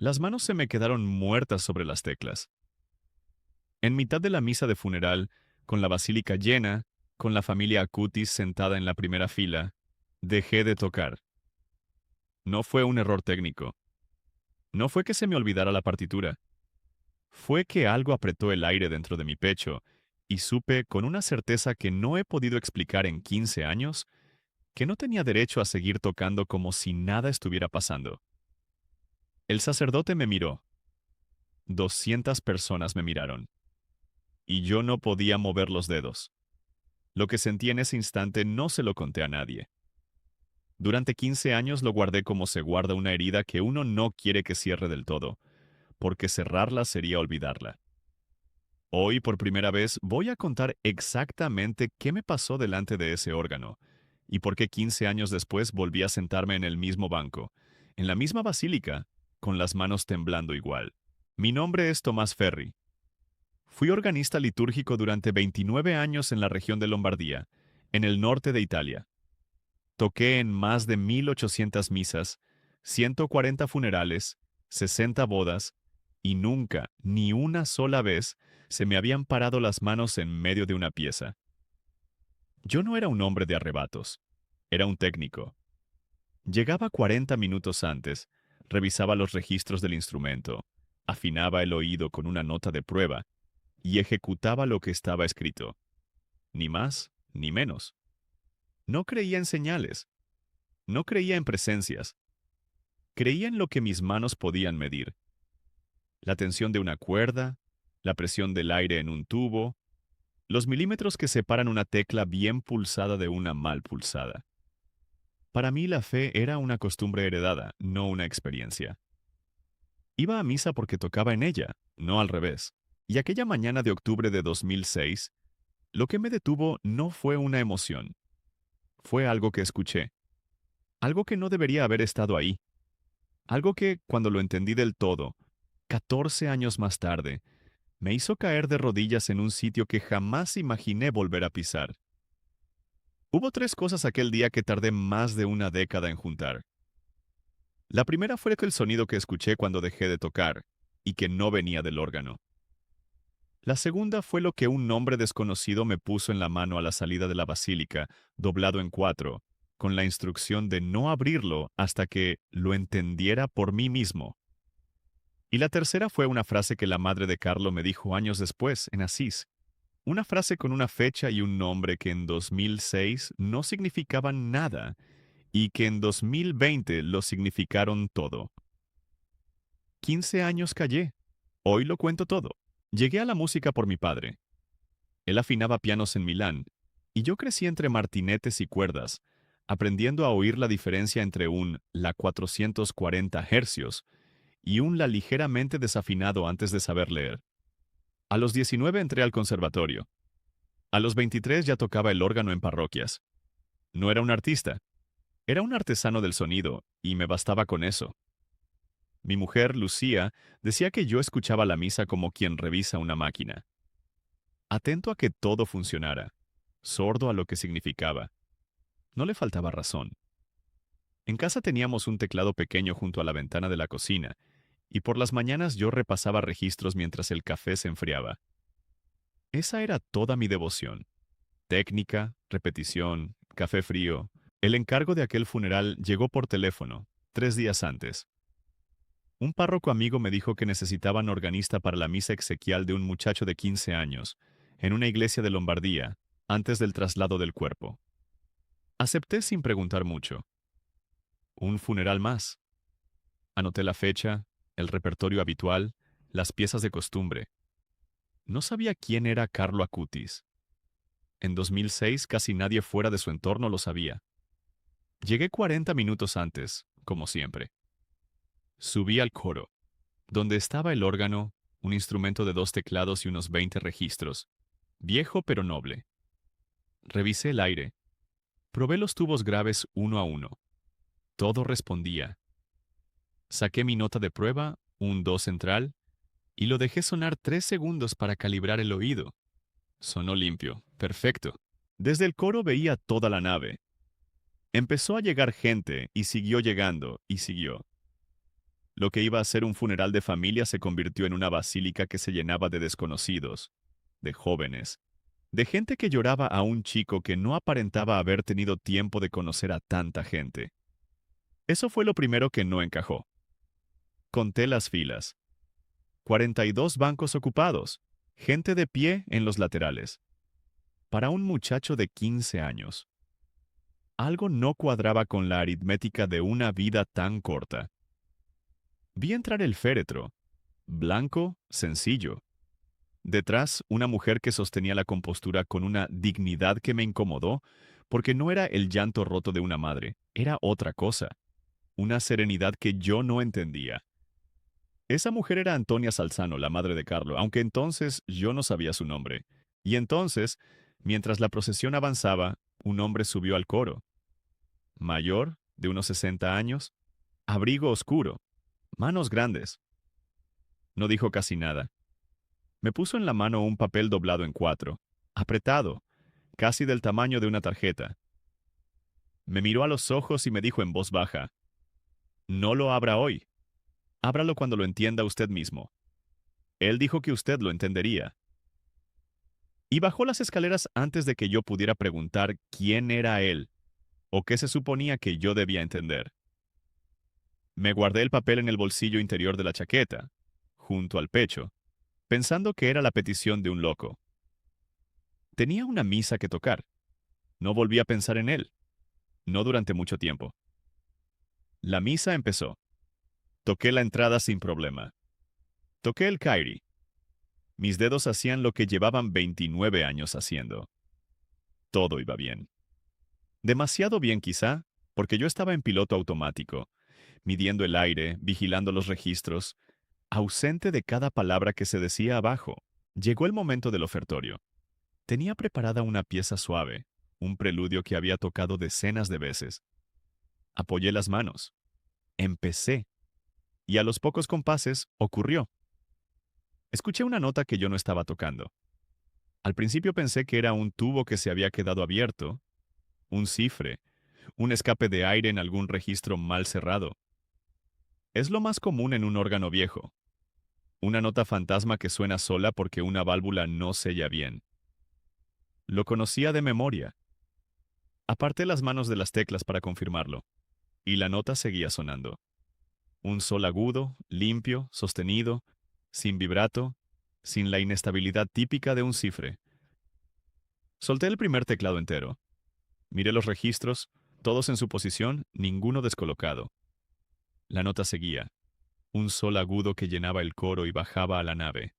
Las manos se me quedaron muertas sobre las teclas. En mitad de la misa de funeral, con la basílica llena, con la familia Acutis sentada en la primera fila, dejé de tocar. No fue un error técnico. No fue que se me olvidara la partitura. Fue que algo apretó el aire dentro de mi pecho y supe con una certeza que no he podido explicar en 15 años que no tenía derecho a seguir tocando como si nada estuviera pasando. El sacerdote me miró. 200 personas me miraron. Y yo no podía mover los dedos. Lo que sentí en ese instante no se lo conté a nadie. Durante 15 años lo guardé como se guarda una herida que uno no quiere que cierre del todo, porque cerrarla sería olvidarla. Hoy, por primera vez, voy a contar exactamente qué me pasó delante de ese órgano, y por qué 15 años después volví a sentarme en el mismo banco, en la misma basílica, con las manos temblando igual. Mi nombre es Tomás Ferri. Fui organista litúrgico durante 29 años en la región de Lombardía, en el norte de Italia. Toqué en más de 1800 misas, 140 funerales, 60 bodas, y nunca, ni una sola vez, se me habían parado las manos en medio de una pieza. Yo no era un hombre de arrebatos, era un técnico. Llegaba 40 minutos antes, revisaba los registros del instrumento, afinaba el oído con una nota de prueba y ejecutaba lo que estaba escrito. Ni más, ni menos. No creía en señales, no creía en presencias, creía en lo que mis manos podían medir. La tensión de una cuerda, la presión del aire en un tubo, los milímetros que separan una tecla bien pulsada de una mal pulsada. Para mí la fe era una costumbre heredada, no una experiencia. Iba a misa porque tocaba en ella, no al revés. Y aquella mañana de octubre de 2006, lo que me detuvo no fue una emoción, fue algo que escuché, algo que no debería haber estado ahí, algo que, cuando lo entendí del todo, 14 años más tarde, me hizo caer de rodillas en un sitio que jamás imaginé volver a pisar. Hubo tres cosas aquel día que tardé más de una década en juntar. La primera fue que el sonido que escuché cuando dejé de tocar, y que no venía del órgano. La segunda fue lo que un hombre desconocido me puso en la mano a la salida de la basílica, doblado en cuatro, con la instrucción de no abrirlo hasta que lo entendiera por mí mismo. Y la tercera fue una frase que la madre de Carlo me dijo años después, en Asís. Una frase con una fecha y un nombre que en 2006 no significaban nada y que en 2020 lo significaron todo. 15 años callé. Hoy lo cuento todo. Llegué a la música por mi padre. Él afinaba pianos en Milán, y yo crecí entre martinetes y cuerdas, aprendiendo a oír la diferencia entre un La 440 hercios y un La ligeramente desafinado antes de saber leer. A los 19 entré al conservatorio. A los 23 ya tocaba el órgano en parroquias. No era un artista, era un artesano del sonido, y me bastaba con eso. Mi mujer, Lucía, decía que yo escuchaba la misa como quien revisa una máquina, atento a que todo funcionara, sordo a lo que significaba. No le faltaba razón. En casa teníamos un teclado pequeño junto a la ventana de la cocina, y por las mañanas yo repasaba registros mientras el café se enfriaba. Esa era toda mi devoción. Técnica, repetición, café frío. El encargo de aquel funeral llegó por teléfono, 3 días antes. Un párroco amigo me dijo que necesitaban organista para la misa exequial de un muchacho de 15 años, en una iglesia de Lombardía, antes del traslado del cuerpo. Acepté sin preguntar mucho. Un funeral más. Anoté la fecha, el repertorio habitual, las piezas de costumbre. No sabía quién era Carlo Acutis. En 2006 casi nadie fuera de su entorno lo sabía. Llegué 40 minutos antes, como siempre. Subí al coro, donde estaba el órgano, un instrumento de 2 teclados y unos 20 registros, viejo pero noble. Revisé el aire, probé los tubos graves uno a uno. Todo respondía. Saqué mi nota de prueba, un do central, y lo dejé sonar 3 segundos para calibrar el oído. Sonó limpio, perfecto. Desde el coro veía toda la nave. Empezó a llegar gente y siguió llegando y siguió. Lo que iba a ser un funeral de familia se convirtió en una basílica que se llenaba de desconocidos, de jóvenes, de gente que lloraba a un chico que no aparentaba haber tenido tiempo de conocer a tanta gente. Eso fue lo primero que no encajó. Conté las filas. 42 bancos ocupados, gente de pie en los laterales. Para un muchacho de 15 años. Algo no cuadraba con la aritmética de una vida tan corta. Vi entrar el féretro, blanco, sencillo. Detrás, una mujer que sostenía la compostura con una dignidad que me incomodó, porque no era el llanto roto de una madre, era otra cosa, una serenidad que yo no entendía. Esa mujer era Antonia Salzano, la madre de Carlo, aunque entonces yo no sabía su nombre. Y entonces, mientras la procesión avanzaba, un hombre subió al coro. Mayor, de unos 60 años, abrigo oscuro, manos grandes. No dijo casi nada. Me puso en la mano un papel doblado en cuatro, apretado, casi del tamaño de una tarjeta. Me miró a los ojos y me dijo en voz baja, «No lo abra hoy. Ábralo cuando lo entienda usted mismo. Él dijo que usted lo entendería». Y bajó las escaleras antes de que yo pudiera preguntar quién era él o qué se suponía que yo debía entender. Me guardé el papel en el bolsillo interior de la chaqueta, junto al pecho, pensando que era la petición de un loco. Tenía una misa que tocar. No volví a pensar en él, no durante mucho tiempo. La misa empezó. Toqué la entrada sin problema. Toqué el Kyrie. Mis dedos hacían lo que llevaban 29 años haciendo. Todo iba bien. Demasiado bien quizá, porque yo estaba en piloto automático, midiendo el aire, vigilando los registros, ausente de cada palabra que se decía abajo. Llegó el momento del ofertorio. Tenía preparada una pieza suave, un preludio que había tocado decenas de veces. Apoyé las manos. Empecé. Y a los pocos compases ocurrió. Escuché una nota que yo no estaba tocando. Al principio pensé que era un tubo que se había quedado abierto, un cifre, un escape de aire en algún registro mal cerrado. Es lo más común en un órgano viejo. Una nota fantasma que suena sola porque una válvula no sella bien. Lo conocía de memoria. Aparté las manos de las teclas para confirmarlo, y la nota seguía sonando. Un sol agudo, limpio, sostenido, sin vibrato, sin la inestabilidad típica de un cifre. Solté el primer teclado entero. Miré los registros, todos en su posición, ninguno descolocado. La nota seguía, un sol agudo que llenaba el coro y bajaba a la nave.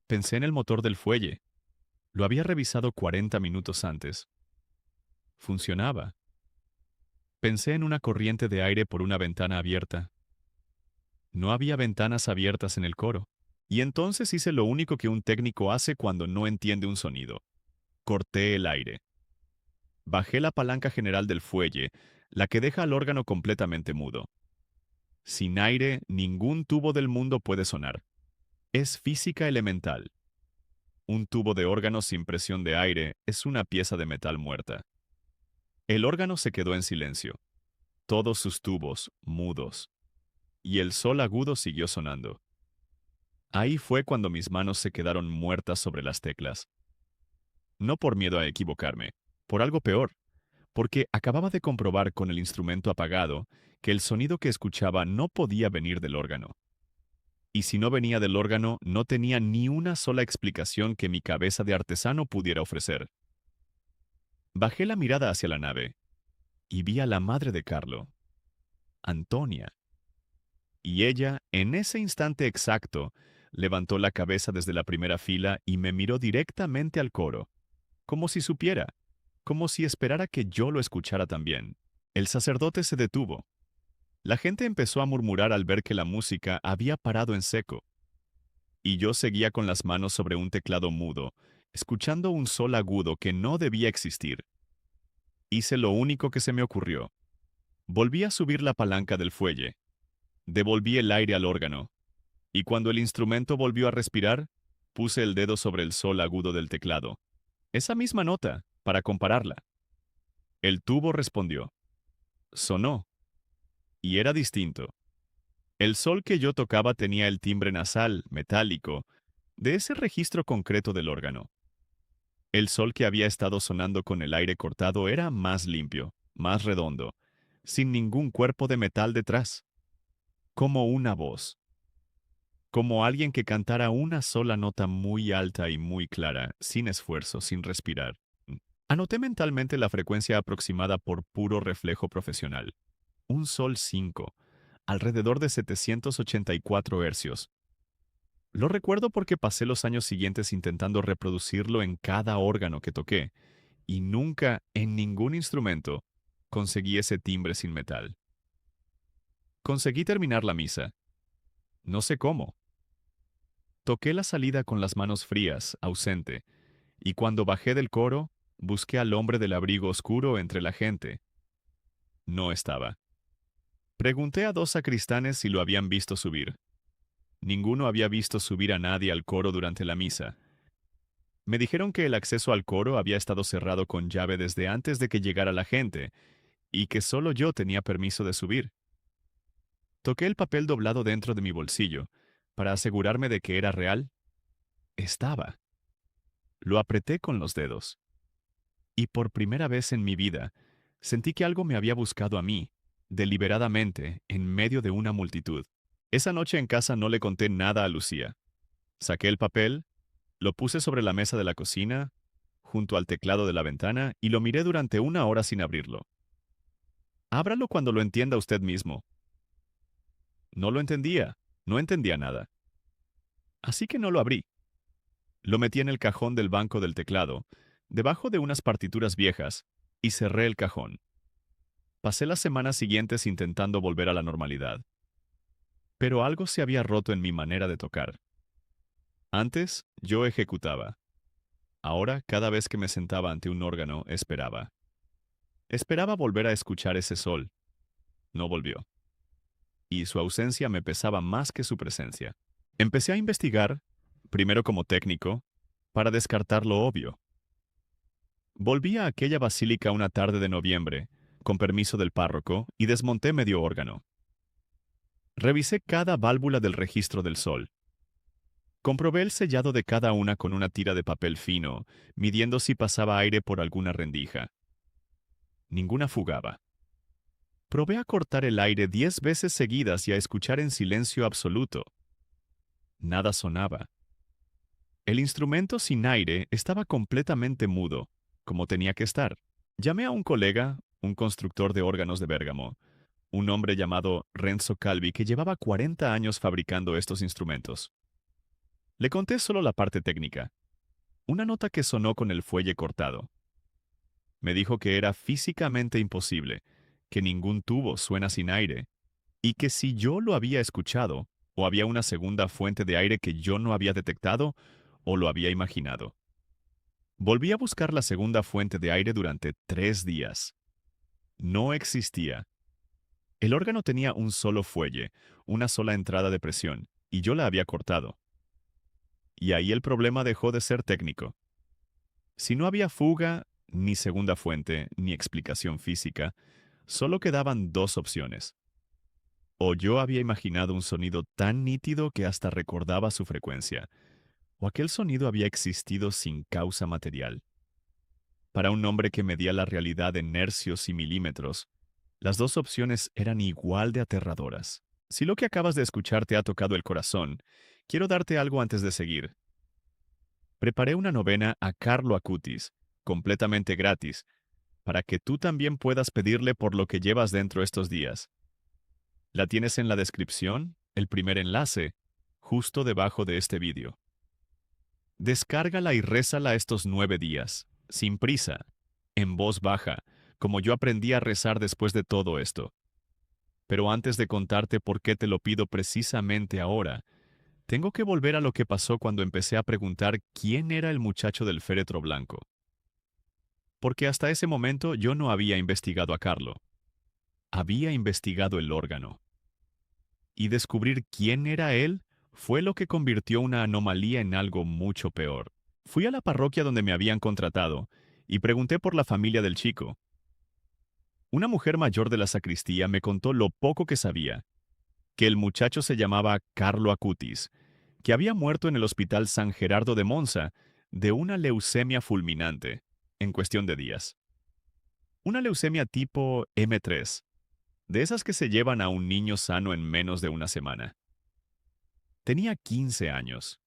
Pensé en el motor del fuelle. Lo había revisado 40 minutos antes. Funcionaba. Pensé en una corriente de aire por una ventana abierta. No había ventanas abiertas en el coro. Y entonces hice lo único que un técnico hace cuando no entiende un sonido. Corté el aire. Bajé la palanca general del fuelle, la que deja al órgano completamente mudo. Sin aire, ningún tubo del mundo puede sonar. Es física elemental. Un tubo de órgano sin presión de aire es una pieza de metal muerta. El órgano se quedó en silencio. Todos sus tubos, mudos. Y el sol agudo siguió sonando. Ahí fue cuando mis manos se quedaron muertas sobre las teclas. No por miedo a equivocarme, por algo peor, porque acababa de comprobar con el instrumento apagado que el sonido que escuchaba no podía venir del órgano. Y si no venía del órgano, no tenía ni una sola explicación que mi cabeza de artesano pudiera ofrecer. Bajé la mirada hacia la nave y vi a la madre de Carlo, Antonia. Y ella, en ese instante exacto, levantó la cabeza desde la primera fila y me miró directamente al coro, como si supiera, como si esperara que yo lo escuchara también. El sacerdote se detuvo. La gente empezó a murmurar al ver que la música había parado en seco. Y yo seguía con las manos sobre un teclado mudo, escuchando un sol agudo que no debía existir. Hice lo único que se me ocurrió. Volví a subir la palanca del fuelle. Devolví el aire al órgano. Y cuando el instrumento volvió a respirar, puse el dedo sobre el sol agudo del teclado. Esa misma nota, para compararla. El tubo respondió. Sonó. Y era distinto. El sol que yo tocaba tenía el timbre nasal, metálico, de ese registro concreto del órgano. El sol que había estado sonando con el aire cortado era más limpio, más redondo, sin ningún cuerpo de metal detrás, como una voz, como alguien que cantara una sola nota muy alta y muy clara, sin esfuerzo, sin respirar. Anoté mentalmente la frecuencia aproximada por puro reflejo profesional. Un sol 5, alrededor de 784 hercios. Lo recuerdo porque pasé los años siguientes intentando reproducirlo en cada órgano que toqué, y nunca, en ningún instrumento, conseguí ese timbre sin metal. Conseguí terminar la misa. No sé cómo. Toqué la salida con las manos frías, ausente, y cuando bajé del coro, busqué al hombre del abrigo oscuro entre la gente. No estaba. Pregunté a dos sacristanes si lo habían visto subir. Ninguno había visto subir a nadie al coro durante la misa. Me dijeron que el acceso al coro había estado cerrado con llave desde antes de que llegara la gente, y que solo yo tenía permiso de subir. Toqué el papel doblado dentro de mi bolsillo, para asegurarme de que era real. Estaba. Lo apreté con los dedos. Y por primera vez en mi vida, sentí que algo me había buscado a mí, deliberadamente, en medio de una multitud. Esa noche en casa no le conté nada a Lucía. Saqué el papel, lo puse sobre la mesa de la cocina, junto al teclado de la ventana, y lo miré durante una hora sin abrirlo. Ábralo cuando lo entienda usted mismo. No lo entendía, no entendía nada. Así que no lo abrí. Lo metí en el cajón del banco del teclado, debajo de unas partituras viejas, y cerré el cajón. Pasé las semanas siguientes intentando volver a la normalidad. Pero algo se había roto en mi manera de tocar. Antes, yo ejecutaba. Ahora, cada vez que me sentaba ante un órgano, esperaba. Esperaba volver a escuchar ese sol. No volvió. Y su ausencia me pesaba más que su presencia. Empecé a investigar, primero como técnico, para descartar lo obvio. Volví a aquella basílica una tarde de noviembre, con permiso del párroco, y desmonté medio órgano. Revisé cada válvula del registro del sol. Comprobé el sellado de cada una con una tira de papel fino, midiendo si pasaba aire por alguna rendija. Ninguna fugaba. Probé a cortar el aire 10 veces seguidas y a escuchar en silencio absoluto. Nada sonaba. El instrumento sin aire estaba completamente mudo, como tenía que estar. Llamé a un colega, un constructor de órganos de Bérgamo, un hombre llamado Renzo Calvi que llevaba 40 años fabricando estos instrumentos. Le conté solo la parte técnica, una nota que sonó con el fuelle cortado. Me dijo que era físicamente imposible, que ningún tubo suena sin aire, y que si yo lo había escuchado, o había una segunda fuente de aire que yo no había detectado, o lo había imaginado. Volví a buscar la segunda fuente de aire durante 3 días. No existía. El órgano tenía un solo fuelle, una sola entrada de presión, y yo la había cortado. Y ahí el problema dejó de ser técnico. Si no había fuga, ni segunda fuente, ni explicación física, solo quedaban dos opciones. O yo había imaginado un sonido tan nítido que hasta recordaba su frecuencia, o aquel sonido había existido sin causa material. Para un hombre que medía la realidad en hercios y milímetros, las dos opciones eran igual de aterradoras. Si lo que acabas de escuchar te ha tocado el corazón, quiero darte algo antes de seguir. Preparé una novena a Carlo Acutis, completamente gratis, para que tú también puedas pedirle por lo que llevas dentro estos días. La tienes en la descripción, el primer enlace, justo debajo de este vídeo. Descárgala y rézala estos 9 días, sin prisa, en voz baja, como yo aprendí a rezar después de todo esto. Pero antes de contarte por qué te lo pido precisamente ahora, tengo que volver a lo que pasó cuando empecé a preguntar quién era el muchacho del féretro blanco. Porque hasta ese momento yo no había investigado a Carlo. Había investigado el órgano. Y descubrir quién era él fue lo que convirtió una anomalía en algo mucho peor. Fui a la parroquia donde me habían contratado y pregunté por la familia del chico. Una mujer mayor de la sacristía me contó lo poco que sabía. que el muchacho se llamaba Carlo Acutis, que había muerto en el Hospital San Gerardo de Monza de una leucemia fulminante, en cuestión de días. Una leucemia tipo M3, de esas que se llevan a un niño sano en menos de una semana. Tenía 15 años.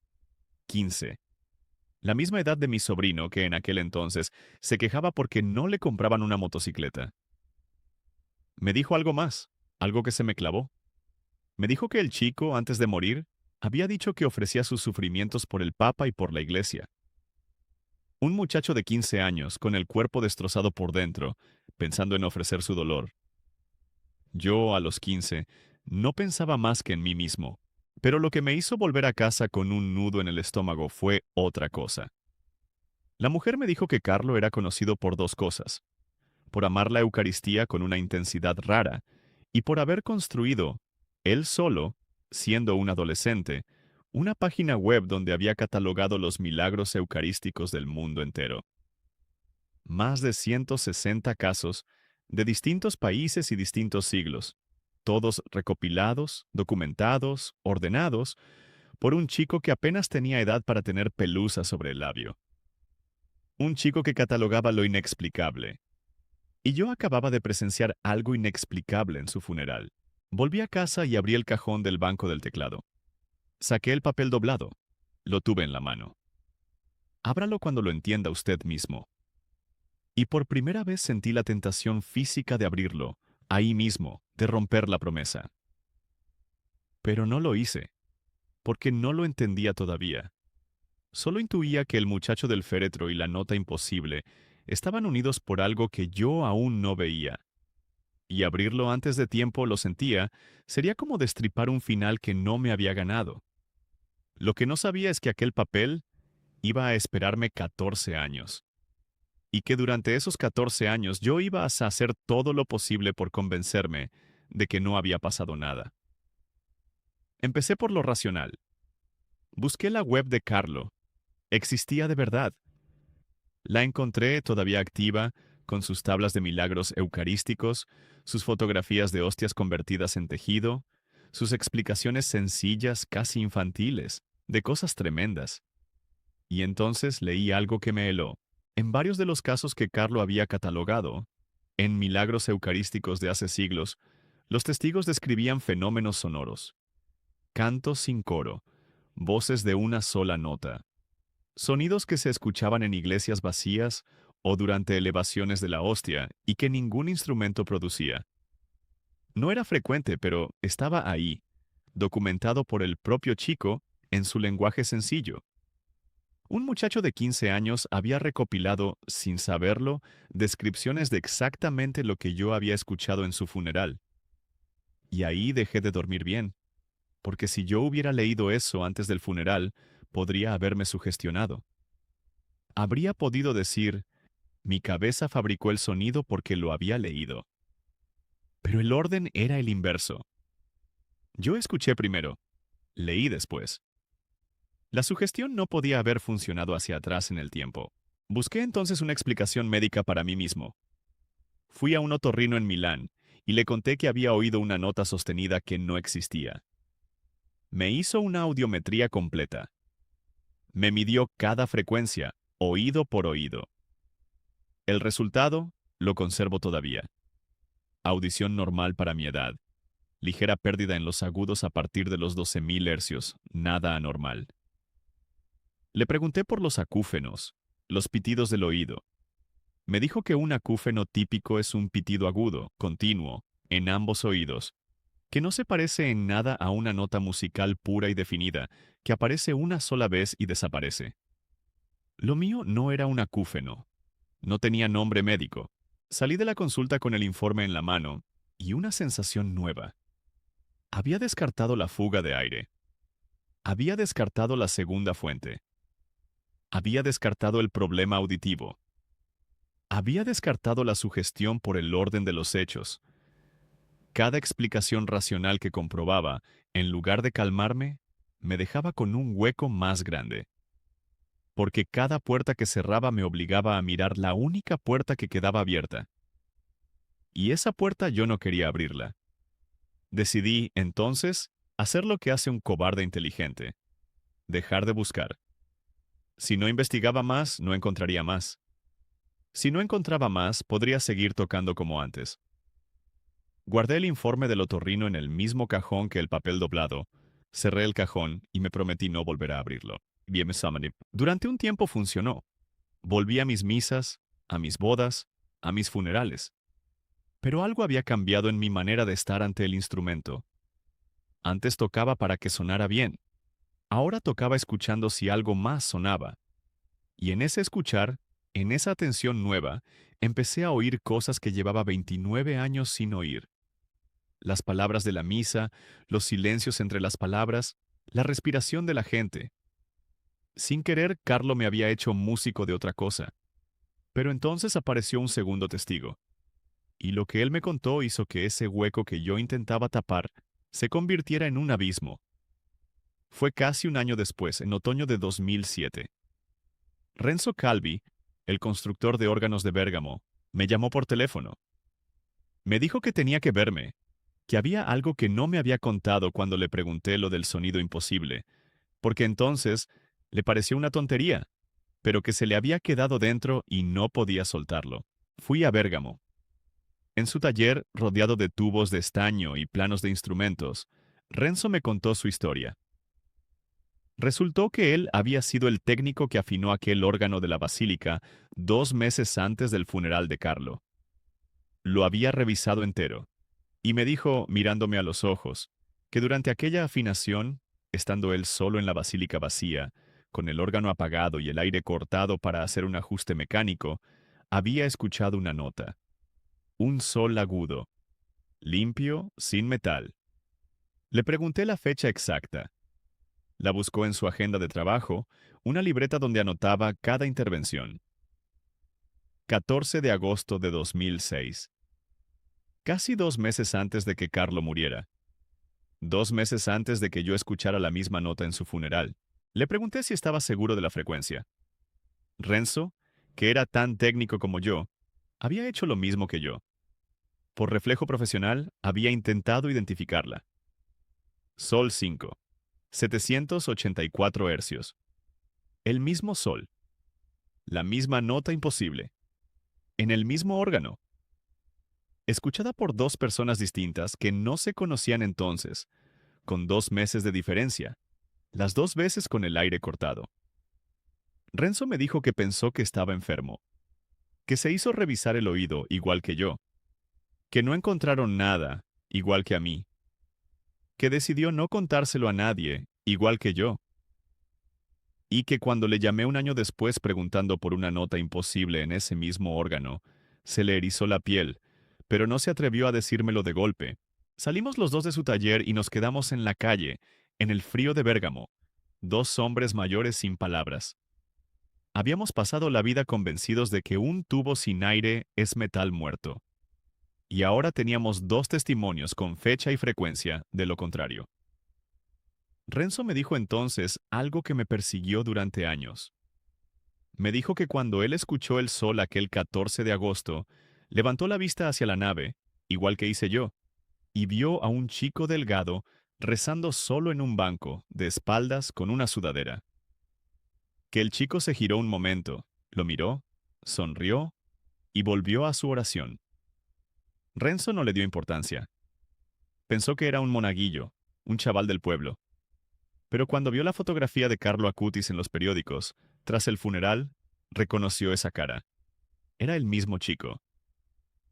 15. La misma edad de mi sobrino, que en aquel entonces se quejaba porque no le compraban una motocicleta. Me dijo algo más, algo que se me clavó. Me dijo que el chico, antes de morir, había dicho que ofrecía sus sufrimientos por el Papa y por la Iglesia. Un muchacho de 15 años, con el cuerpo destrozado por dentro, pensando en ofrecer su dolor. Yo, a los 15, no pensaba más que en mí mismo, pero lo que me hizo volver a casa con un nudo en el estómago fue otra cosa. La mujer me dijo que Carlo era conocido por dos cosas: por amar la Eucaristía con una intensidad rara, y por haber construido, él solo, siendo un adolescente, una página web donde había catalogado los milagros eucarísticos del mundo entero. Más de 160 casos de distintos países y distintos siglos, todos recopilados, documentados, ordenados, por un chico que apenas tenía edad para tener pelusa sobre el labio. Un chico que catalogaba lo inexplicable. Y yo acababa de presenciar algo inexplicable en su funeral. Volví a casa y abrí el cajón del banco del teclado. Saqué el papel doblado. Lo tuve en la mano. Ábralo cuando lo entienda usted mismo. Y por primera vez sentí la tentación física de abrirlo, ahí mismo, de romper la promesa. Pero no lo hice, porque no lo entendía todavía. Solo intuía que el muchacho del féretro y la nota imposible estaban unidos por algo que yo aún no veía. Y abrirlo antes de tiempo, lo sentía, sería como destripar un final que no me había ganado. Lo que no sabía es que aquel papel iba a esperarme 14 años. Y que durante esos 14 años yo iba a hacer todo lo posible por convencerme de que no había pasado nada. Empecé por lo racional. Busqué la web de Carlo. Existía de verdad. La encontré todavía activa, con sus tablas de milagros eucarísticos, sus fotografías de hostias convertidas en tejido, sus explicaciones sencillas, casi infantiles, de cosas tremendas. Y entonces leí algo que me heló. En varios de los casos que Carlo había catalogado, en milagros eucarísticos de hace siglos, los testigos describían fenómenos sonoros. Cantos sin coro, voces de una sola nota, sonidos que se escuchaban en iglesias vacías o durante elevaciones de la hostia y que ningún instrumento producía. No era frecuente, pero estaba ahí, documentado por el propio chico en su lenguaje sencillo. Un muchacho de 15 años había recopilado, sin saberlo, descripciones de exactamente lo que yo había escuchado en su funeral. Y ahí dejé de dormir bien, porque si yo hubiera leído eso antes del funeral, podría haberme sugestionado. Habría podido decir, mi cabeza fabricó el sonido porque lo había leído. Pero el orden era el inverso. Yo escuché primero, leí después. La sugestión no podía haber funcionado hacia atrás en el tiempo. Busqué entonces una explicación médica para mí mismo. Fui a un otorrino en Milán y le conté que había oído una nota sostenida que no existía. Me hizo una audiometría completa. Me midió cada frecuencia, oído por oído. El resultado lo conservo todavía. Audición normal para mi edad. Ligera pérdida en los agudos a partir de los 12.000 hercios, nada anormal. Le pregunté por los acúfenos, los pitidos del oído. Me dijo que un acúfeno típico es un pitido agudo, continuo, en ambos oídos, que no se parece en nada a una nota musical pura y definida, que aparece una sola vez y desaparece. Lo mío no era un acúfeno. No tenía nombre médico. Salí de la consulta con el informe en la mano y una sensación nueva. Había descartado la fuga de aire. Había descartado la segunda fuente. Había descartado el problema auditivo. Había descartado la sugestión por el orden de los hechos. Cada explicación racional que comprobaba, en lugar de calmarme, me dejaba con un hueco más grande. Porque cada puerta que cerraba me obligaba a mirar la única puerta que quedaba abierta. Y esa puerta yo no quería abrirla. Decidí, entonces, hacer lo que hace un cobarde inteligente: dejar de buscar. Si no investigaba más, no encontraría más. Si no encontraba más, podría seguir tocando como antes. Guardé el informe del otorrino en el mismo cajón que el papel doblado. Cerré el cajón y me prometí no volver a abrirlo. Durante un tiempo funcionó. Volví a mis misas, a mis bodas, a mis funerales. Pero algo había cambiado en mi manera de estar ante el instrumento. Antes tocaba para que sonara bien. Ahora tocaba escuchando si algo más sonaba. Y en ese escuchar, en esa atención nueva, empecé a oír cosas que llevaba 29 años sin oír. Las palabras de la misa, los silencios entre las palabras, la respiración de la gente. Sin querer, Carlo me había hecho músico de otra cosa. Pero entonces apareció un segundo testigo. Y lo que él me contó hizo que ese hueco que yo intentaba tapar se convirtiera en un abismo. Fue casi un año después, en otoño de 2007. Renzo Calvi, el constructor de órganos de Bérgamo, me llamó por teléfono. Me dijo que tenía que verme, que había algo que no me había contado cuando le pregunté lo del sonido imposible, porque entonces le pareció una tontería, pero que se le había quedado dentro y no podía soltarlo. Fui a Bérgamo. En su taller, rodeado de tubos de estaño y planos de instrumentos, Renzo me contó su historia. Resultó que él había sido el técnico que afinó aquel órgano de la basílica 2 meses antes del funeral de Carlo. Lo había revisado entero, y me dijo, mirándome a los ojos, que durante aquella afinación, estando él solo en la basílica vacía, con el órgano apagado y el aire cortado para hacer un ajuste mecánico, había escuchado una nota. Un sol agudo, limpio, sin metal. Le pregunté la fecha exacta. La buscó en su agenda de trabajo, una libreta donde anotaba cada intervención. 14 de agosto de 2006. Casi 2 meses antes de que Carlo muriera. 2 meses antes de que yo escuchara la misma nota en su funeral. Le pregunté si estaba seguro de la frecuencia. Renzo, que era tan técnico como yo, había hecho lo mismo que yo. Por reflejo profesional, había intentado identificarla. Sol 5. 784 hercios. El mismo sol. La misma nota imposible. En el mismo órgano. Escuchada por dos personas distintas que no se conocían entonces, con 2 meses de diferencia, las 2 veces con el aire cortado. Renzo me dijo que pensó que estaba enfermo, que se hizo revisar el oído igual que yo, que no encontraron nada igual que a mí, que decidió no contárselo a nadie igual que yo, y que cuando le llamé un año después preguntando por una nota imposible en ese mismo órgano, se le erizó la piel, pero no se atrevió a decírmelo de golpe. Salimos los dos de su taller y nos quedamos en la calle, en el frío de Bérgamo, dos hombres mayores sin palabras. Habíamos pasado la vida convencidos de que un tubo sin aire es metal muerto. Y ahora teníamos dos testimonios con fecha y frecuencia de lo contrario. Renzo me dijo entonces algo que me persiguió durante años. Me dijo que cuando él escuchó el sol aquel 14 de agosto, levantó la vista hacia la nave, igual que hice yo, y vio a un chico delgado rezando solo en un banco, de espaldas con una sudadera. Que el chico se giró un momento, lo miró, sonrió y volvió a su oración. Renzo no le dio importancia. Pensó que era un monaguillo, un chaval del pueblo. Pero cuando vio la fotografía de Carlo Acutis en los periódicos, tras el funeral, reconoció esa cara. Era el mismo chico.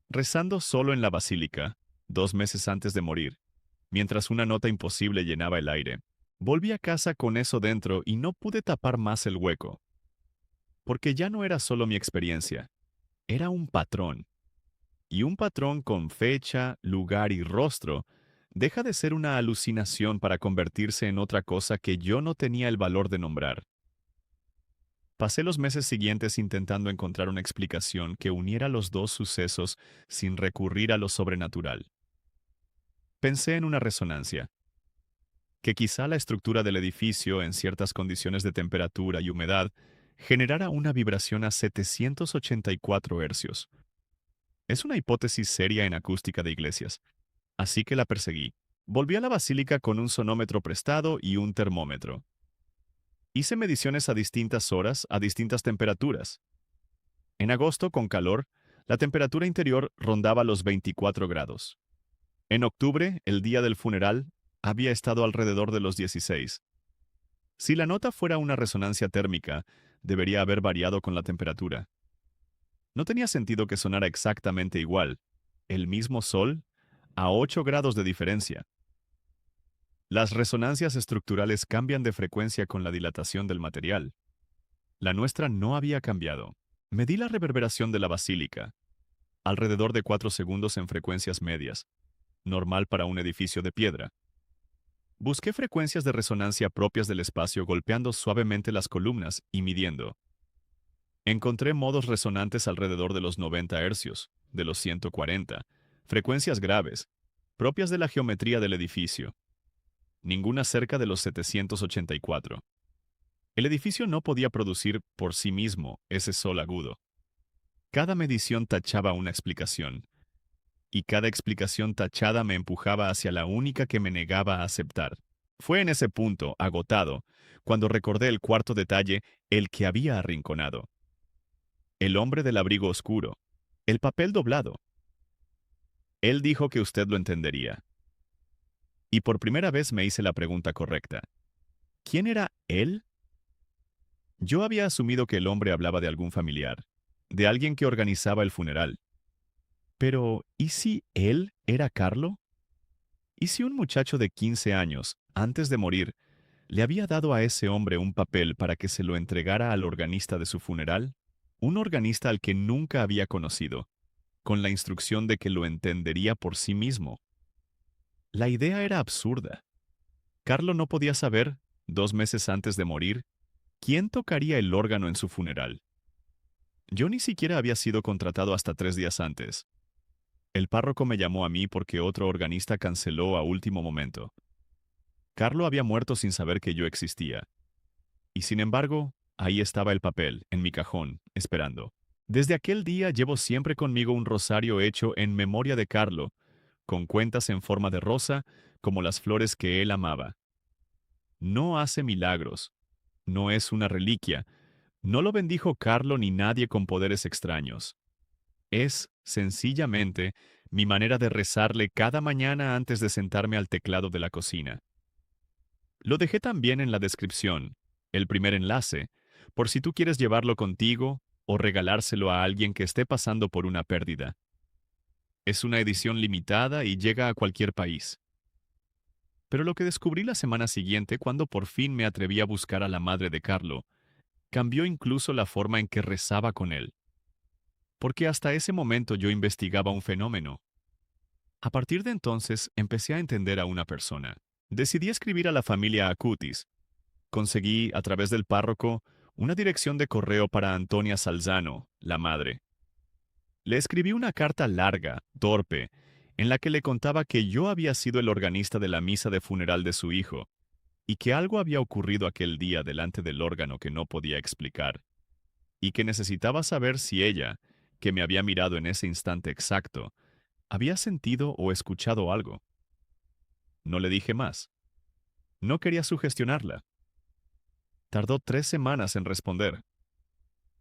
Rezando solo en la basílica, 2 meses antes de morir, mientras una nota imposible llenaba el aire, volví a casa con eso dentro y no pude tapar más el hueco. Porque ya no era solo mi experiencia, era un patrón. Y un patrón con fecha, lugar y rostro deja de ser una alucinación para convertirse en otra cosa que yo no tenía el valor de nombrar. Pasé los meses siguientes intentando encontrar una explicación que uniera los dos sucesos sin recurrir a lo sobrenatural. Pensé en una resonancia, que quizá la estructura del edificio en ciertas condiciones de temperatura y humedad generara una vibración a 784 hercios. Es una hipótesis seria en acústica de iglesias, así que la perseguí. Volví a la basílica con un sonómetro prestado y un termómetro. Hice mediciones a distintas horas, a distintas temperaturas. En agosto, con calor, la temperatura interior rondaba los 24 grados. En octubre, el día del funeral, había estado alrededor de los 16. Si la nota fuera una resonancia térmica, debería haber variado con la temperatura. No tenía sentido que sonara exactamente igual. El mismo sol, a 8 grados de diferencia. Las resonancias estructurales cambian de frecuencia con la dilatación del material. La nuestra no había cambiado. Medí la reverberación de la basílica, alrededor de 4 segundos en frecuencias medias, normal para un edificio de piedra. Busqué frecuencias de resonancia propias del espacio golpeando suavemente las columnas y midiendo. Encontré modos resonantes alrededor de los 90 hercios, de los 140, frecuencias graves, propias de la geometría del edificio. Ninguna cerca de los 784. El edificio no podía producir por sí mismo ese sol agudo. Cada medición tachaba una explicación, y cada explicación tachada me empujaba hacia la única que me negaba a aceptar. Fue en ese punto, agotado, cuando recordé el cuarto detalle, el que había arrinconado. El hombre del abrigo oscuro, el papel doblado. Él dijo que usted lo entendería. Y por primera vez me hice la pregunta correcta. ¿Quién era él? Yo había asumido que el hombre hablaba de algún familiar, de alguien que organizaba el funeral. Pero, ¿y si él era Carlo? ¿Y si un muchacho de 15 años, antes de morir, le había dado a ese hombre un papel para que se lo entregara al organista de su funeral? Un organista al que nunca había conocido, con la instrucción de que lo entendería por sí mismo. La idea era absurda. Carlo no podía saber, 2 meses antes de morir, quién tocaría el órgano en su funeral. Yo ni siquiera había sido contratado hasta 3 días antes. El párroco me llamó a mí porque otro organista canceló a último momento. Carlo había muerto sin saber que yo existía. Y sin embargo, ahí estaba el papel, en mi cajón, esperando. Desde aquel día llevo siempre conmigo un rosario hecho en memoria de Carlo, con cuentas en forma de rosa, como las flores que él amaba. No hace milagros, no es una reliquia, no lo bendijo Carlo ni nadie con poderes extraños. Es, sencillamente, mi manera de rezarle cada mañana antes de sentarme al teclado de la cocina. Lo dejé también en la descripción, el primer enlace, por si tú quieres llevarlo contigo o regalárselo a alguien que esté pasando por una pérdida. Es una edición limitada y llega a cualquier país. Pero lo que descubrí la semana siguiente, cuando por fin me atreví a buscar a la madre de Carlo, cambió incluso la forma en que rezaba con él. Porque hasta ese momento yo investigaba un fenómeno. A partir de entonces empecé a entender a una persona. Decidí escribir a la familia Acutis. Conseguí, a través del párroco, una dirección de correo para Antonia Salzano, la madre. Le escribí una carta larga, torpe, en la que le contaba que yo había sido el organista de la misa de funeral de su hijo, y que algo había ocurrido aquel día delante del órgano que no podía explicar, y que necesitaba saber si ella, que me había mirado en ese instante exacto, había sentido o escuchado algo. No le dije más. No quería sugestionarla. Tardó 3 semanas en responder.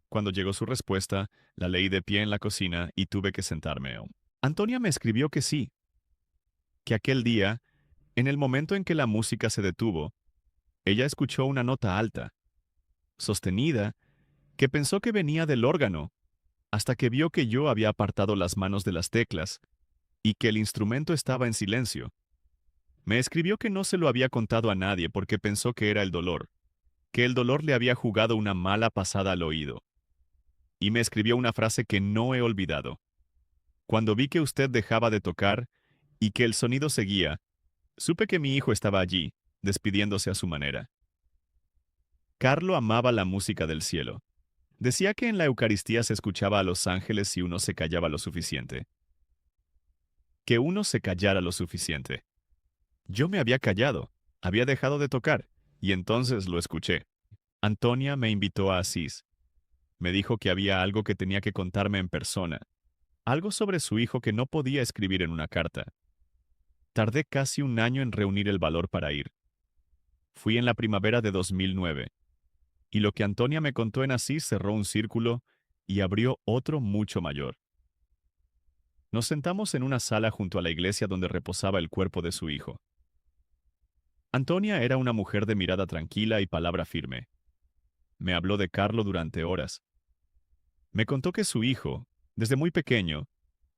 Cuando llegó su respuesta, la leí de pie en la cocina y tuve que sentarme. Antonia me escribió que sí, que aquel día, en el momento en que la música se detuvo, ella escuchó una nota alta, sostenida, que pensó que venía del órgano, hasta que vio que yo había apartado las manos de las teclas y que el instrumento estaba en silencio. Me escribió que no se lo había contado a nadie porque pensó que era el dolor, que el dolor le había jugado una mala pasada al oído. Y me escribió una frase que no he olvidado. Cuando vi que usted dejaba de tocar y que el sonido seguía, supe que mi hijo estaba allí, despidiéndose a su manera. Carlo amaba la música del cielo. Decía que en la Eucaristía se escuchaba a los ángeles si uno se callaba lo suficiente. Que uno se callara lo suficiente. Yo me había callado, había dejado de tocar, y entonces lo escuché. Antonia me invitó a Asís. Me dijo que había algo que tenía que contarme en persona, algo sobre su hijo que no podía escribir en una carta. Tardé casi un año en reunir el valor para ir. Fui en la primavera de 2009, y lo que Antonia me contó en Asís cerró un círculo y abrió otro mucho mayor. Nos sentamos en una sala junto a la iglesia donde reposaba el cuerpo de su hijo. Antonia era una mujer de mirada tranquila y palabra firme. Me habló de Carlo durante horas. Me contó que su hijo, desde muy pequeño,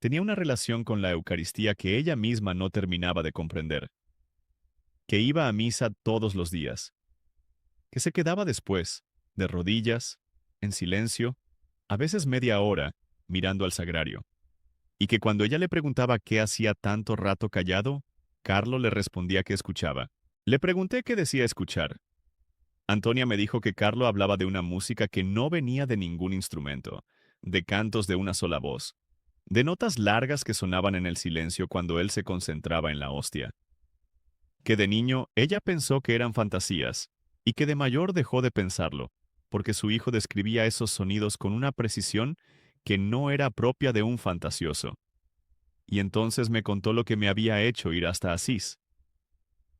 tenía una relación con la Eucaristía que ella misma no terminaba de comprender, que iba a misa todos los días, que se quedaba después, de rodillas, en silencio, a veces media hora, mirando al sagrario, y que cuando ella le preguntaba qué hacía tanto rato callado, Carlo le respondía que escuchaba. Le pregunté qué decía escuchar. Antonia me dijo que Carlo hablaba de una música que no venía de ningún instrumento, de cantos de una sola voz, de notas largas que sonaban en el silencio cuando él se concentraba en la hostia. Que de niño ella pensó que eran fantasías, y que de mayor dejó de pensarlo, porque su hijo describía esos sonidos con una precisión que no era propia de un fantasioso. Y entonces me contó lo que me había hecho ir hasta Asís.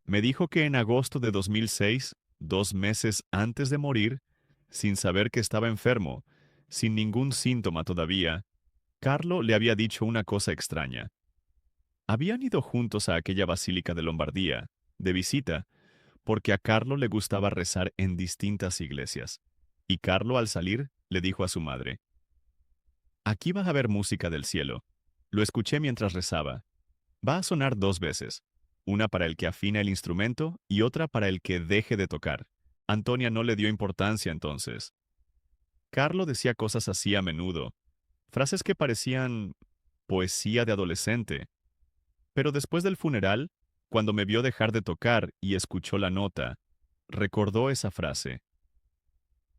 Me dijo que en agosto de 2006, 2 meses antes de morir, sin saber que estaba enfermo, sin ningún síntoma todavía, Carlo le había dicho una cosa extraña. Habían ido juntos a aquella basílica de Lombardía, de visita, porque a Carlo le gustaba rezar en distintas iglesias. Y Carlo, al salir, le dijo a su madre: «Aquí vas a ver música del cielo. Lo escuché mientras rezaba. Va a sonar 2 veces, una para el que afina el instrumento y otra para el que deje de tocar». Antonia no le dio importancia entonces. Carlo decía cosas así a menudo, frases que parecían poesía de adolescente. Pero después del funeral, cuando me vio dejar de tocar y escuchó la nota, recordó esa frase.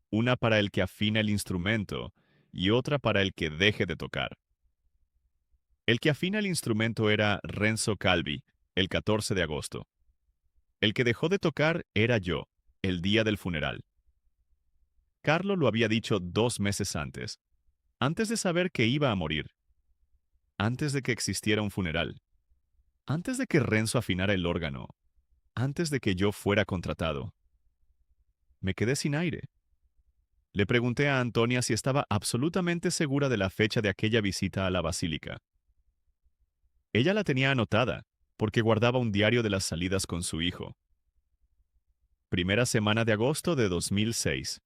Una para el que afina el instrumento y otra para el que deje de tocar. El que afina el instrumento era Renzo Calvi, el 14 de agosto. El que dejó de tocar era yo, el día del funeral. Carlo lo había dicho 2 meses antes de saber que iba a morir, antes de que existiera un funeral, antes de que Renzo afinara el órgano, antes de que yo fuera contratado. Me quedé sin aire. Le pregunté a Antonia si estaba absolutamente segura de la fecha de aquella visita a la basílica. Ella la tenía anotada, porque guardaba un diario de las salidas con su hijo. Primera semana de agosto de 2006.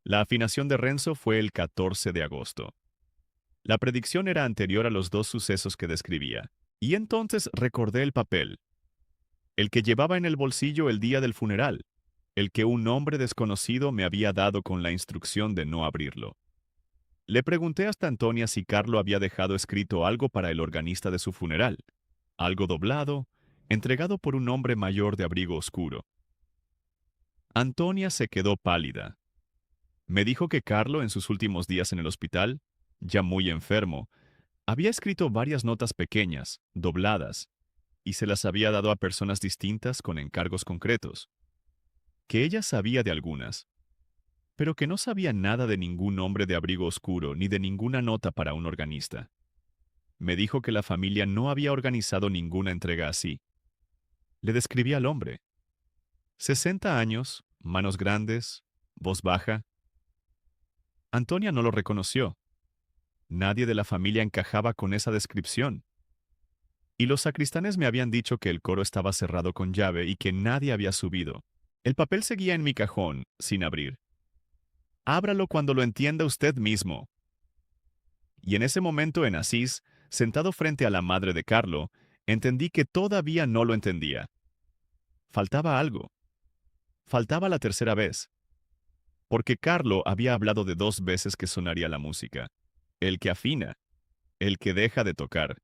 La afinación de Renzo fue el 14 de agosto. La predicción era anterior a los 2 sucesos que describía, y entonces recordé el papel, el que llevaba en el bolsillo el día del funeral, el que un hombre desconocido me había dado con la instrucción de no abrirlo. Le pregunté hasta Antonia si Carlo había dejado escrito algo para el organista de su funeral, algo doblado, entregado por un hombre mayor de abrigo oscuro. Antonia se quedó pálida. Me dijo que Carlo, en sus últimos días en el hospital, ya muy enfermo, había escrito varias notas pequeñas, dobladas, y se las había dado a personas distintas con encargos concretos. Que ella sabía de algunas, pero que no sabía nada de ningún hombre de abrigo oscuro ni de ninguna nota para un organista. Me dijo que la familia no había organizado ninguna entrega así. Le describí al hombre. 60 años, manos grandes, voz baja. Antonia no lo reconoció. Nadie de la familia encajaba con esa descripción. Y los sacristanes me habían dicho que el coro estaba cerrado con llave y que nadie había subido. El papel seguía en mi cajón, sin abrir. Ábralo cuando lo entienda usted mismo. Y en ese momento en Asís, sentado frente a la madre de Carlo, entendí que todavía no lo entendía. Faltaba algo. Faltaba la tercera vez. Porque Carlo había hablado de 2 veces que sonaría la música. El que afina, el que deja de tocar.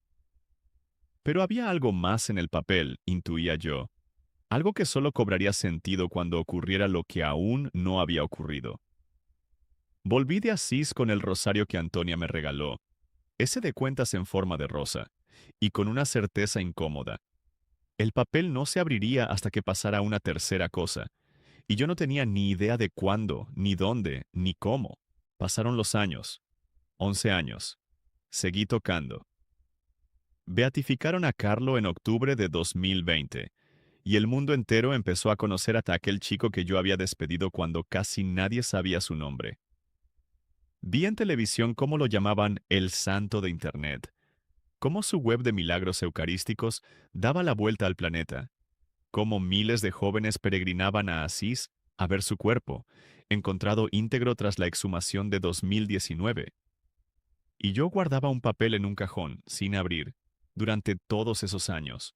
Pero había algo más en el papel, intuía yo. Algo que solo cobraría sentido cuando ocurriera lo que aún no había ocurrido. Volví de Asís con el rosario que Antonia me regaló, ese de cuentas en forma de rosa, y con una certeza incómoda. El papel no se abriría hasta que pasara una tercera cosa, y yo no tenía ni idea de cuándo, ni dónde, ni cómo. Pasaron los años. 11 años. Seguí tocando. Beatificaron a Carlo en octubre de 2020, y el mundo entero empezó a conocer a aquel chico que yo había despedido cuando casi nadie sabía su nombre. Vi en televisión cómo lo llamaban el santo de Internet, cómo su web de milagros eucarísticos daba la vuelta al planeta, cómo miles de jóvenes peregrinaban a Asís a ver su cuerpo, encontrado íntegro tras la exhumación de 2019. Y yo guardaba un papel en un cajón, sin abrir, durante todos esos años.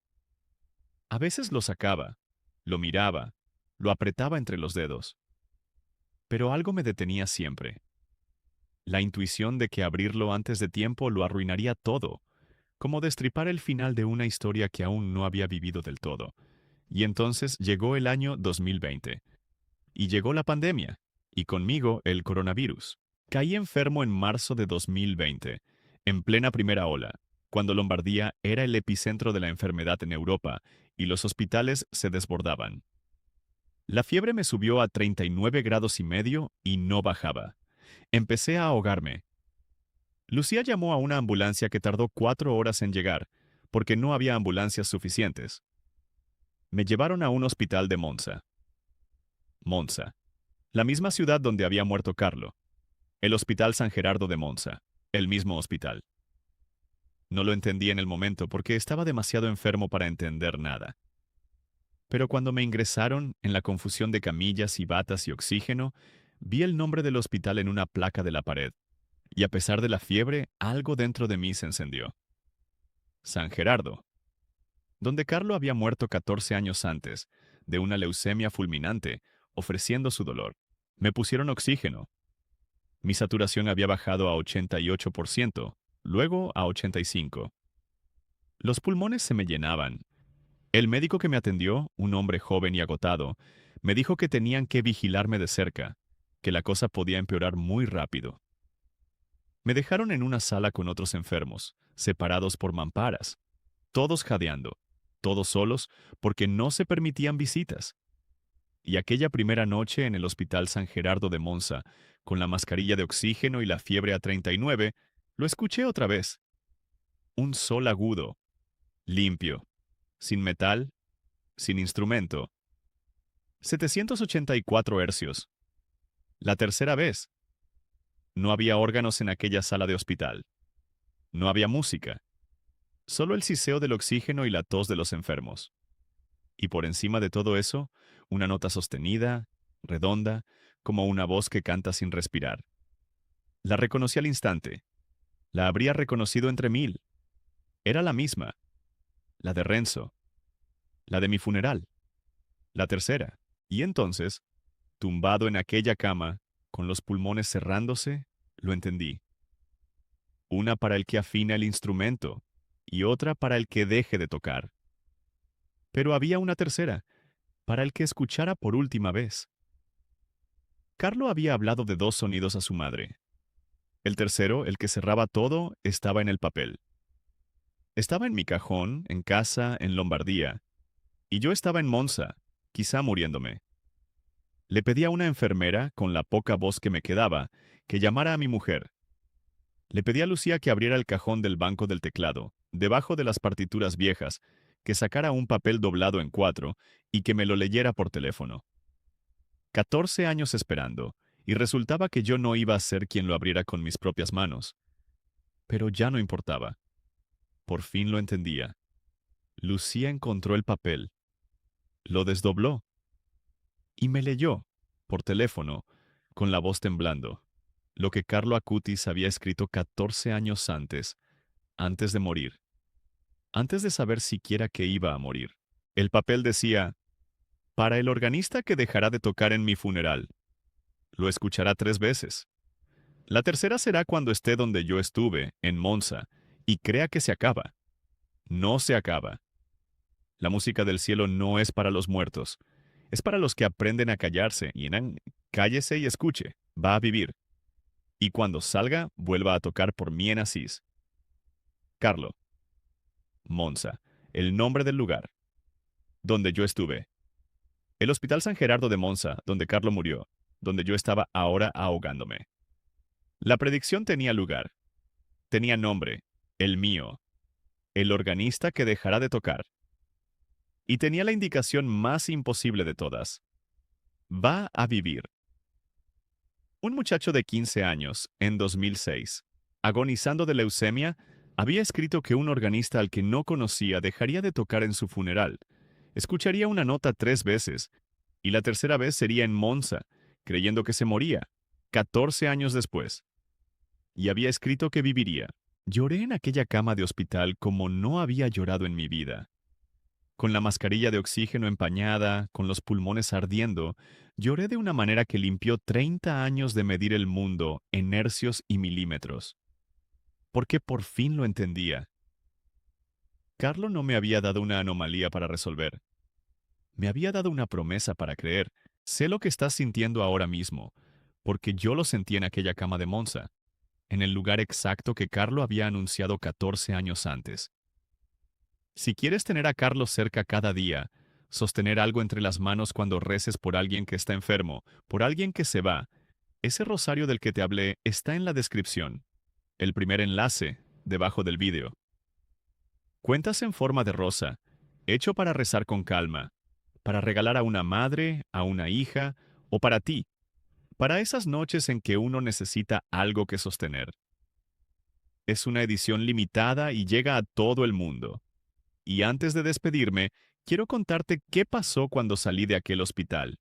A veces lo sacaba, lo miraba, lo apretaba entre los dedos. Pero algo me detenía siempre. La intuición de que abrirlo antes de tiempo lo arruinaría todo, como destripar el final de una historia que aún no había vivido del todo. Y entonces llegó el año 2020. Y llegó la pandemia, y conmigo el coronavirus. Caí enfermo en marzo de 2020, en plena primera ola, cuando Lombardía era el epicentro de la enfermedad en Europa y los hospitales se desbordaban. La fiebre me subió a 39 grados y medio y no bajaba. Empecé a ahogarme. Lucía llamó a una ambulancia que tardó 4 horas en llegar, porque no había ambulancias suficientes. Me llevaron a un hospital de Monza. Monza, la misma ciudad donde había muerto Carlo. El Hospital San Gerardo de Monza, el mismo hospital. No lo entendí en el momento porque estaba demasiado enfermo para entender nada. Pero cuando me ingresaron, en la confusión de camillas y batas y oxígeno, vi el nombre del hospital en una placa de la pared, y a pesar de la fiebre, algo dentro de mí se encendió. San Gerardo, donde Carlo había muerto 14 años antes, de una leucemia fulminante, ofreciendo su dolor. Me pusieron oxígeno. Mi saturación había bajado a 88%, luego a 85%. Los pulmones se me llenaban. El médico que me atendió, un hombre joven y agotado, me dijo que tenían que vigilarme de cerca, que la cosa podía empeorar muy rápido. Me dejaron en una sala con otros enfermos, separados por mamparas, todos jadeando, todos solos porque no se permitían visitas. Y aquella primera noche en el Hospital San Gerardo de Monza, con la mascarilla de oxígeno y la fiebre a 39, lo escuché otra vez. Un sol agudo, limpio, sin metal, sin instrumento. 784 hercios. La tercera vez. No había órganos en aquella sala de hospital. No había música. Solo el siseo del oxígeno y la tos de los enfermos. Y por encima de todo eso, una nota sostenida, redonda, como una voz que canta sin respirar. La reconocí al instante. La habría reconocido entre mil. Era la misma. La de Renzo. La de mi funeral. La tercera. Y entonces, tumbado en aquella cama, con los pulmones cerrándose, lo entendí. Una para el que afina el instrumento y otra para el que deje de tocar. Pero había una tercera, para el que escuchara por última vez. Carlo había hablado de 2 sonidos a su madre. El tercero, el que cerraba todo, estaba en el papel. Estaba en mi cajón, en casa, en Lombardía, y yo estaba en Monza, quizá muriéndome. Le pedí a una enfermera, con la poca voz que me quedaba, que llamara a mi mujer. Le pedí a Lucía que abriera el cajón del banco del teclado, debajo de las partituras viejas, que sacara un papel doblado en 4 y que me lo leyera por teléfono. 14 años esperando, y resultaba que yo no iba a ser quien lo abriera con mis propias manos. Pero ya no importaba. Por fin lo entendía. Lucía encontró el papel, lo desdobló y me leyó, por teléfono, con la voz temblando, lo que Carlo Acutis había escrito 14 años antes de morir, antes de saber siquiera que iba a morir. El papel decía: para el organista que dejará de tocar en mi funeral. Lo escuchará 3 veces. La tercera será cuando esté donde yo estuve, en Monza, y crea que se acaba. No se acaba. La música del cielo no es para los muertos. Es para los que aprenden a callarse y cállese y escuche. Va a vivir. Y cuando salga, vuelva a tocar por mí en Asís. Carlo. Monza. El nombre del lugar. Donde yo estuve. El Hospital San Gerardo de Monza, donde Carlo murió. Donde yo estaba ahora ahogándome. La predicción tenía lugar. Tenía nombre. El mío. el organista que dejará de tocar. Y tenía la indicación más imposible de todas. Va a vivir. Un muchacho de 15 años, en 2006, agonizando de leucemia, había escrito que un organista al que no conocía dejaría de tocar en su funeral. Escucharía una nota 3 veces, y la tercera vez sería en Monza, creyendo que se moría, 14 años después. Y había escrito que viviría. Lloré en aquella cama de hospital como no había llorado en mi vida. Con la mascarilla de oxígeno empañada, con los pulmones ardiendo, lloré de una manera que limpió 30 años de medir el mundo en hercios y milímetros. Porque por fin lo entendía. Carlo no me había dado una anomalía para resolver. Me había dado una promesa para creer. Sé lo que estás sintiendo ahora mismo, porque yo lo sentí en aquella cama de Monza, en el lugar exacto que Carlo había anunciado 14 años antes. Si quieres tener a Carlos cerca cada día, sostener algo entre las manos cuando reces por alguien que está enfermo, por alguien que se va, ese rosario del que te hablé está en la descripción, el primer enlace, debajo del vídeo. Cuentas en forma de rosa, hecho para rezar con calma, para regalar a una madre, a una hija, o para ti, para esas noches en que uno necesita algo que sostener. Es una edición limitada y llega a todo el mundo. Y antes de despedirme, quiero contarte qué pasó cuando salí de aquel hospital.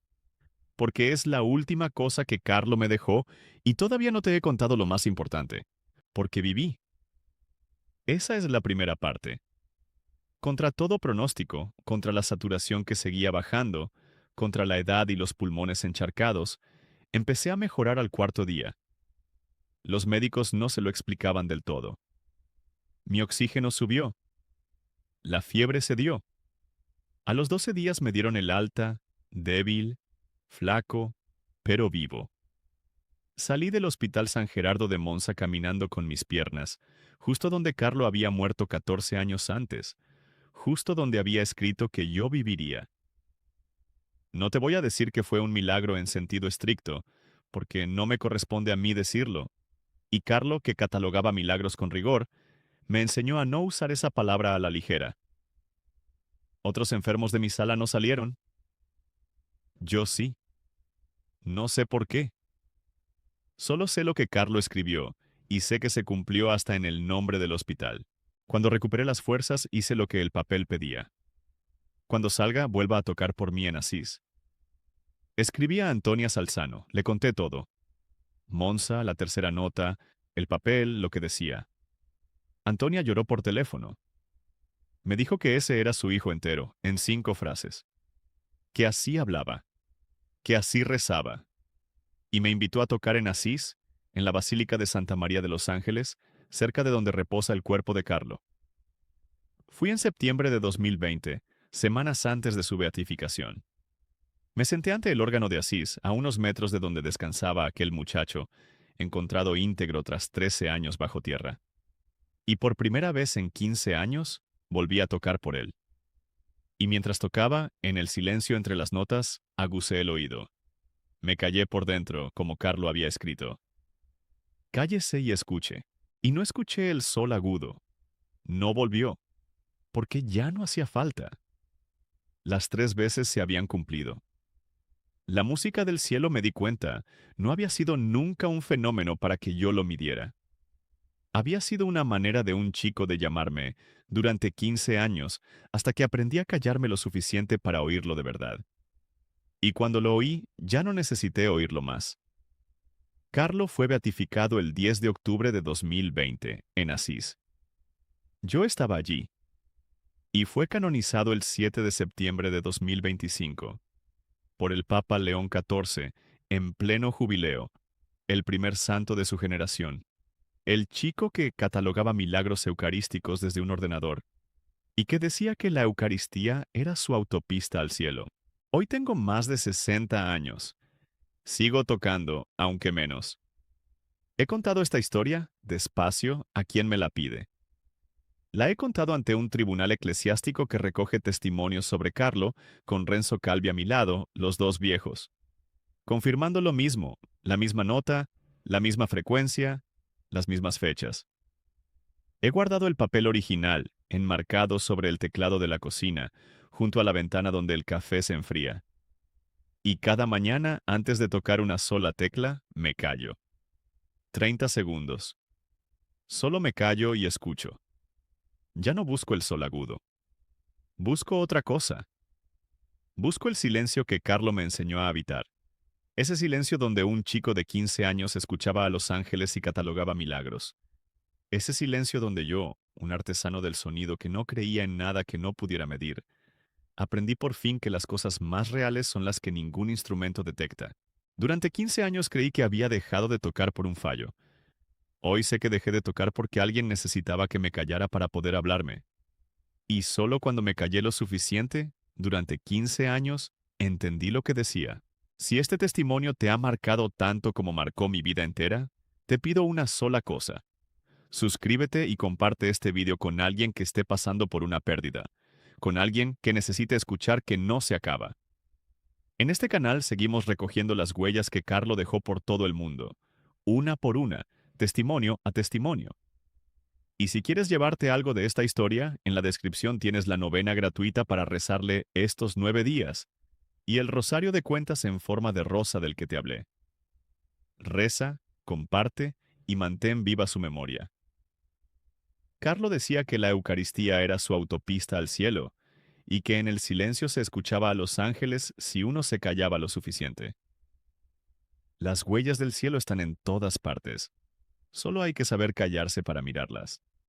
Porque es la última cosa que Carlo me dejó y todavía no te he contado lo más importante. Porque viví. Esa es la primera parte. Contra todo pronóstico, contra la saturación que seguía bajando, contra la edad y los pulmones encharcados, empecé a mejorar al cuarto día. Los médicos no se lo explicaban del todo. Mi oxígeno subió. La fiebre cedió. A los 12 días me dieron el alta, débil, flaco, pero vivo. Salí del Hospital San Gerardo de Monza caminando con mis piernas, justo donde Carlo había muerto 14 años antes, justo donde había escrito que yo viviría. No te voy a decir que fue un milagro en sentido estricto, porque no me corresponde a mí decirlo, y Carlo, que catalogaba milagros con rigor, me enseñó a no usar esa palabra a la ligera. Otros enfermos de mi sala no salieron. Yo sí. No sé por qué. Solo sé lo que Carlo escribió, y sé que se cumplió hasta en el nombre del hospital. Cuando recuperé las fuerzas, hice lo que el papel pedía. Cuando salga, vuelva a tocar por mí en Asís. Escribí a Antonia Salzano, le conté todo. Monza, la tercera nota, el papel, lo que decía. Antonia lloró por teléfono. Me dijo que ese era su hijo entero, en 5 frases. Que así hablaba. Que así rezaba. Y me invitó a tocar en Asís, en la Basílica de Santa María de los Ángeles, cerca de donde reposa el cuerpo de Carlo. Fui en septiembre de 2020, semanas antes de su beatificación. Me senté ante el órgano de Asís, a unos metros de donde descansaba aquel muchacho, encontrado íntegro tras 13 años bajo tierra. Y por primera vez en 15 años, volví a tocar por él. Y mientras tocaba, en el silencio entre las notas, aguzé el oído. Me callé por dentro, como Carlo había escrito. Cállese y escuche. Y no escuché el sol agudo. No volvió, porque ya no hacía falta. Las 3 veces se habían cumplido. La música del cielo, me di cuenta, no había sido nunca un fenómeno para que yo lo midiera. Había sido una manera de un chico de llamarme durante 15 años, hasta que aprendí a callarme lo suficiente para oírlo de verdad. Y cuando lo oí, ya no necesité oírlo más. Carlo fue beatificado el 10 de octubre de 2020, en Asís. Yo estaba allí. Y fue canonizado el 7 de septiembre de 2025, por el Papa León XIV, en pleno jubileo, el primer santo de su generación. El chico que catalogaba milagros eucarísticos desde un ordenador, y que decía que la Eucaristía era su autopista al cielo. Hoy tengo más de 60 años. Sigo tocando, aunque menos. He contado esta historia, despacio, a quien me la pide. La he contado ante un tribunal eclesiástico que recoge testimonios sobre Carlo, con Renzo Calvi a mi lado, los dos viejos. Confirmando lo mismo, la misma nota, la misma frecuencia, las mismas fechas. He guardado el papel original, enmarcado sobre el teclado de la cocina, junto a la ventana donde el café se enfría. Y cada mañana, antes de tocar una sola tecla, me callo. 30 segundos. Solo me callo y escucho. Ya no busco el sol agudo. Busco otra cosa. Busco el silencio que Carlo me enseñó a habitar. Ese silencio donde un chico de 15 años escuchaba a los ángeles y catalogaba milagros. Ese silencio donde yo, un artesano del sonido que no creía en nada que no pudiera medir, aprendí por fin que las cosas más reales son las que ningún instrumento detecta. Durante 15 años creí que había dejado de tocar por un fallo. Hoy sé que dejé de tocar porque alguien necesitaba que me callara para poder hablarme. Y solo cuando me callé lo suficiente, durante 15 años, entendí lo que decía. Si este testimonio te ha marcado tanto como marcó mi vida entera, te pido una sola cosa. Suscríbete y comparte este video con alguien que esté pasando por una pérdida, con alguien que necesite escuchar que no se acaba. En este canal seguimos recogiendo las huellas que Carlo dejó por todo el mundo, una por una, testimonio a testimonio. Y si quieres llevarte algo de esta historia, en la descripción tienes la novena gratuita para rezarle estos 9 días y el rosario de cuentas en forma de rosa del que te hablé. Reza, comparte y mantén viva su memoria. Carlo decía que la Eucaristía era su autopista al cielo y que en el silencio se escuchaba a los ángeles si uno se callaba lo suficiente. Las huellas del cielo están en todas partes. Solo hay que saber callarse para mirarlas.